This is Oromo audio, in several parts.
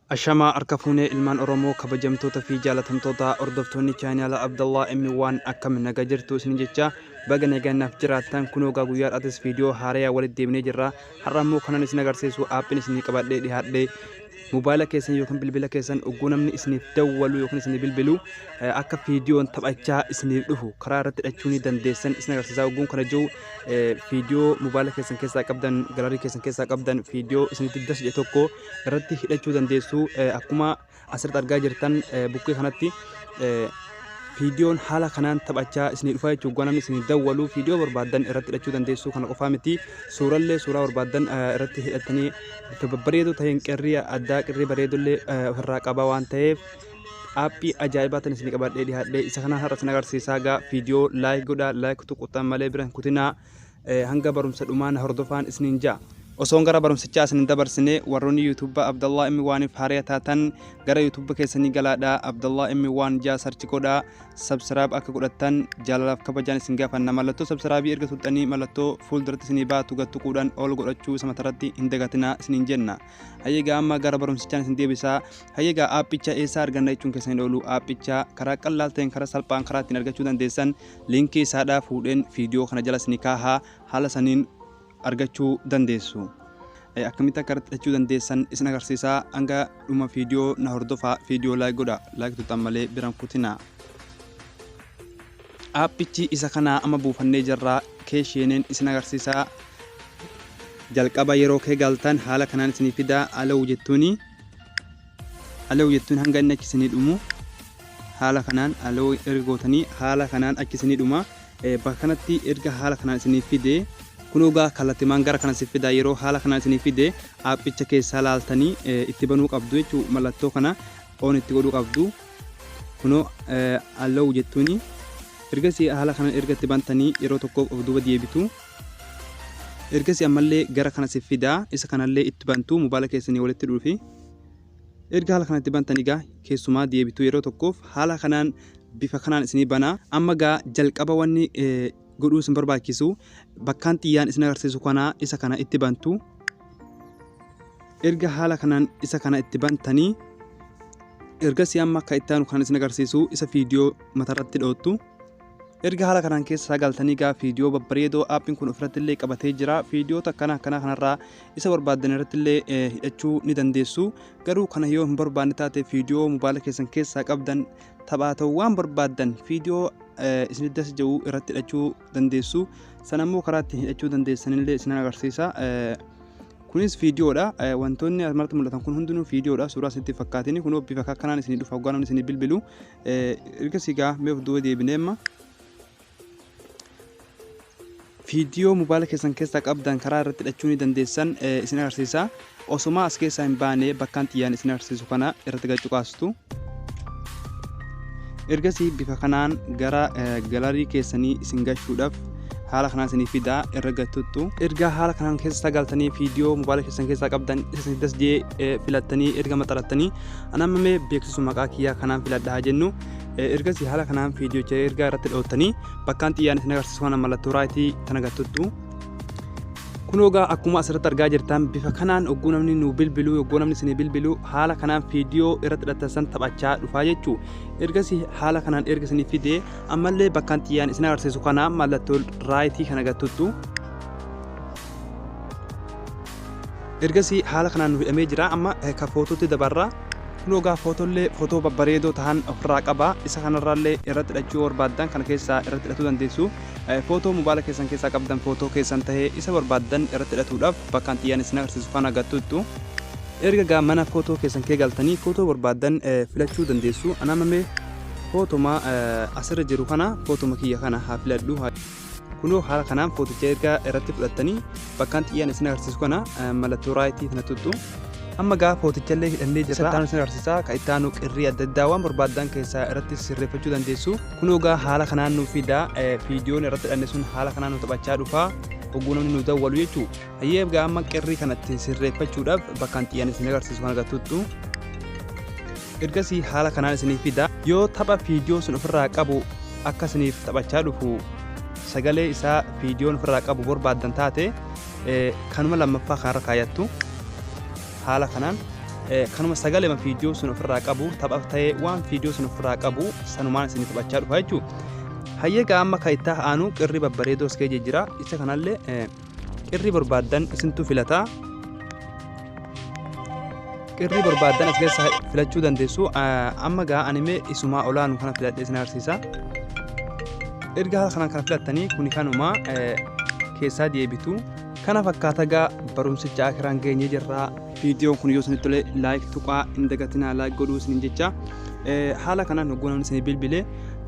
Ashama arkafune ilman Oromoo kabajamtoota fi jaalatamtoota hordoftoonni chaanaala Abdallah M1 akkam nagaa jirtu isin jecha baga nagaannaaf jiraattan kunoo guyyaadhaatis viidiyoo haaraa walitti deebinee jirra. Har'a immoo kanan isin agarsiisu aappiin isin qabadhee dhiyaadhee mobaayila keessan yookiin bilbila keessan ogguu namni isiniif dawwalu yookiin isin bilbilu akka viidiyoon taphachaa isiniif dhufu karaa irratti hidhachuu ni dandeessan isin agarsiisa. Ogguun kana jiru viidiyoo mobaayila keessan keessaa qabdan galarii keessan keessaa qabdan viidiyoo isinitti dasje tokko irratti hidhachuu dandeessu. Akkuma asirratti argaa jirtan bukkee kanatti viidiyoon haala kanaan taphachaa isinii dhufa jechuudha. Namni isinii dawwalu viidiyoo barbaadan irratti hidhachuu dandeessu. Kana qofaa miti suuraa barbaadan irratti hidhatanii babbareedoo ta'een qirrii addaa qirrii bareedollee ofirraa qaba waan ta'eef aappii ajaa'ibaa tan isinii qabadhee dhiyaadhee isa kanaan har'a isin agarsiisaa. Gaa viidiyoo laayik godhaa, laayik tuquutan malee biran kutinaa hanga barumsa dhumaan hordofaan isiniin ja'a. Osoon gara barumsichaa isin dabarsine warroonni YouTube Abdallah M1 haaraa taatan gara YouTube keessanii galaadha. Abdallah M1 jaa sarchi godhaa, subscribe akka godhattan jaalalaaf kabajaan isin gaafanna. Mallattoo subscribe erga tuqxanii mallattoo fuulduratti isinii baatu gattuquudhaan ol godhachuu isa matarratti hin dagatinaa isiniin jenna. Hayyeegaa amma gara barumsichaan isin deebisaa. Hayyeegaa aappicha eessaa arganna jechuun keessanii oolu aappicha karaa qal'aa ta'een karaa salphaan karaa ittiin argachuu dandeessan liinkii isaadhaa fuudheen viidiyoo kana jala isinii kaahaa haala saniin argachuu dandeessu. Akkamitti akka irratti hidhachuu dandeessan isin agarsiisaa. Hanga dhuma viidiyoo na hordofaa, viidiyoo laayik godhaa, laayik tuqxan malee biran kutinaa. Aappichi isa kana amma buufannee jirraa keesheeneen isin agarsiisaa. Jalqaba yeroo kee galtan haala kanaan isinii fidaa. Alawuu jettuun hanga inni achi isinii dhumu haala kanaan alawuu erga gootanii haala kanaan achi isinii dhuma. Bakka kanatti erga haala kanaan isinii fidee kunuugaa kallattimaan gara kana si fidaa. Yeroo haala kanaan isinii fidee aappicha keessaa laaltanii itti banuu qabdu jechuudha. Mallattoo kana oon itti godhuu qabdu. Kunoo alawuu jettuun ergasii haala kanaan erga itti bantanii yeroo tokkoof of duuba deebitu. Ergasii ammallee gara kana si fidaa. Isa kanallee itti bantu mobaayila keessanii walitti dhufi. Erga haala kanatti bantanii gaa keessumaa deebitu yeroo tokkoof haala kanaan bifa kanaan isinii banaa. Amma gaa jalqaba wanni godhuu isin barbaachisu bakkaan xiyyaan isin agarsiisu kana isa kana itti bantu. Erga haala kanaan isa kana itti bantanii ergasii amma akka itti aanu kan isin agarsiisu isa viidiyoo matarratti dhoottu. Erga haala kanaan keessa galtanii gaa viidiyoo babbareedoo aappiin kun ofirratti illee qabatee jira. Viidiyoota akkana kanarraa isa barbaadan irratti illee hidhachuu ni dandeessu. Garuu kana yoo hin barbaanne taate viidiyoo mobaayila keessan keessaa qabdan taphaatoo waan barbaadan viidiyoo isin das jiru irratti hidhachuu dandeessu. Sanammoo karaa ittiin hidhachuu dandeessanillee isin agarsiisa. Kunis viidiyoodha. Wantoonni asirratti mul'atan kun hundinuu viidiyoodha. Suuraa isinitti fakkaatiin kunoo bifa kanaan isinii dhufa hoggaa namni isinii bilbilu. Ergasii gaa mee of duuba deebineemma. Viidiyoo mobaayila keessan keessaa qabdan karaa irratti hidhachuu ni dandeessan isin agarsiisa. Osuma as keessaa hin baane bakkaan xiyyaan isin agarsiisu kana irratti gacuqaastu. Ergasii bifa kanaan gara galarii keessanii isin gashuudhaaf haala kanaan isinii fidaa irra gatuttu. Erga haala kanaan keessa galtanii viidiyoo mobaayila keessan keessaa qabdan isa dasjee filattanii erga maxxarattanii anamame beeksisu maqaa kiyyaa kanaan filadhaa jennu. Ergasii haala kanaan viidiyoo erga irratti dhootanii bakkaan xiyyaan isin agarsiisu kana mallattoo raayitii tana gatuttu. Kunoogaa akkuma asirratti argaa jirtan bifa kanaan ogguu namni nu bilbilu ogguu namni isinii bilbilu haala kanaan viidiyoo irratti hidhattan taphachaa dhufaa jechuudha. Ergasii haala kanaan erga isinii fidee ammallee bakkaan xiyyaan isin agarsiisu kana mallattoo raayitii kana gatuttu. Ergasii haala kanaan nu hidhamee jira. Amma ka footootti dabarra. Kunoogaa footoo babbareedoo ta'an ofirraa qaba. Isa kanarraallee irratti hidhachuu barbaadan kana keessaa irratti hidhachuu dandeessu. Footoo mobaayila keessan keessaa qabdan footoo keessan tahee isa barbaadan irratti hidhatuudhaaf bakkaan xiyyaan isin agarsiisu kana gatuttu. Erga gaa mana footoo keessan kee galtanii footoo barbaadan filachuu dandeessu. Anamame footoma asirra jiru kana footoma kiyya kana haa filadhu. Kunoo haala kanaan footicha erga irratti fudhattanii bakkaan xiyyaan isin agarsiisu kana mallattoo raayitii kana tuttu. Amma gaa footichallee hidhannee jirra. Isa isin agarsiisaa ka itti aanu qirrii adda addaa waan barbaadan keessaa irratti sirreeffachuu dandeessu. Kunoo gaa haala kanaan nu fidaa viidiyoon irratti hidhanne sun haala kanaan nu taphachaa dhufaa ogguu namni nu dawwalu jechuudha. Hayyee gaa amma qirrii kanatti sirreeffachuudhaaf bakkaan xiyyaan isin agarsiisu kana gatuttu. Ergasii haala kanaan isinii fidaa yoo tapha viidiyoo sun ofirraa qabu akka isiniif taphachaa dhufu sagalee isaa viidiyoon ofirraa qabu barbaadan taate kanuma lammaffaa kanarra kaayattu haala kanaan kanuma sagalee viidiyoo sun ofirraa qabu taphaaf ta'ee waan viidiyoo sun ofirraa qabu sanumaan isin taphachaa dhufa jechuudha. Hayyeega amma kayitaa aanu qirri babbareedoo as keessa jira. Isa kanallee qirri barbaadan isintu filataa. Qirri barbaadan as keessa filachuu dandeessu. Amma gaa animee isumaa olaanu kana filadhee isin agarsiisa. Erga haala kanaan kana filattanii kuni kanuma keessaa deebitu. Kana fakkaata gaa barumsicha akiraan geenye jirraa. Viidiyoon kun yoo isinitti tole laayik tuqaa hin dagatinaa laayik godhuu isin jecha. Haala kanaan hoggoon isin bilbilee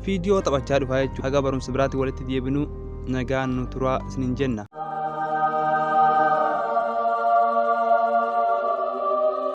viidiyoo taphachaa dhufaa jechuudha. Haga barumsa biraatti walitti deebinu nagaan nu turaa isin jenna.